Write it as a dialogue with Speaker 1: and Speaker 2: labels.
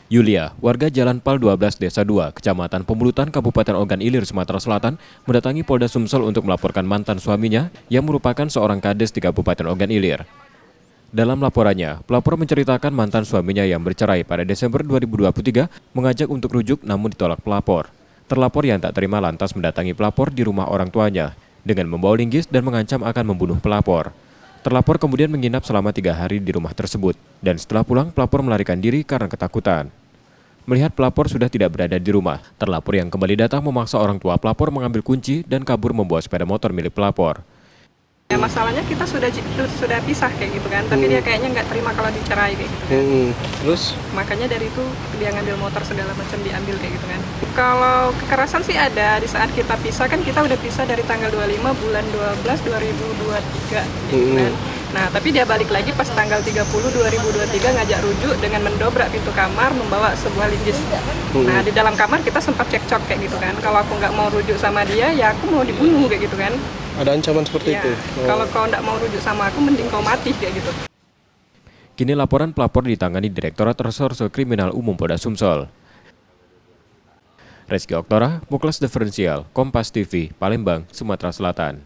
Speaker 1: Yulia, warga Jalan Pal 12 Desa 2, Kecamatan Pemulutan, Kabupaten Ogan Ilir, Sumatera Selatan, mendatangi Polda Sumsel untuk melaporkan mantan suaminya yang merupakan seorang kades di Kabupaten Ogan Ilir. Dalam laporannya, pelapor menceritakan mantan suaminya yang bercerai pada Desember 2023 mengajak untuk rujuk namun ditolak pelapor. Terlapor yang tak terima lantas mendatangi pelapor di rumah orang tuanya dengan membawa linggis dan mengancam akan membunuh pelapor. Terlapor kemudian menginap selama 3 hari di rumah tersebut, dan setelah pulang pelapor melarikan diri karena ketakutan. Melihat pelapor sudah tidak berada di rumah, terlapor yang kembali datang memaksa orang tua pelapor mengambil kunci dan kabur membawa sepeda motor milik pelapor.
Speaker 2: Ya, masalahnya kita sudah pisah kayak gitu kan, tapi dia kayaknya nggak terima kalau dicerai kayak gitu kan.
Speaker 3: Terus?
Speaker 2: Makanya dari itu dia ngambil motor segala macam diambil kayak gitu kan. Kalau kekerasan sih ada, di saat kita pisah kan kita udah pisah dari tanggal 25 bulan 12 2023 gitu kan. Nah tapi dia balik lagi pas tanggal 30 2023 ngajak rujuk dengan mendobrak pintu kamar membawa sebuah linggis. Nah di dalam kamar kita sempat cekcok kayak gitu kan, kalau aku nggak mau rujuk sama dia ya aku mau dibunuh kayak gitu kan.
Speaker 3: Ada ancaman seperti
Speaker 2: ya,
Speaker 3: itu?
Speaker 2: Kalau kau nggak mau rujuk sama aku mending kau mati kayak gitu.
Speaker 1: Kini laporan pelapor ditangani Direktorat Reserse Kriminal Umum Polda Sumsel. Reski Oktora, Muklas Diferensial, Kompas TV, Palembang, Sumatera Selatan.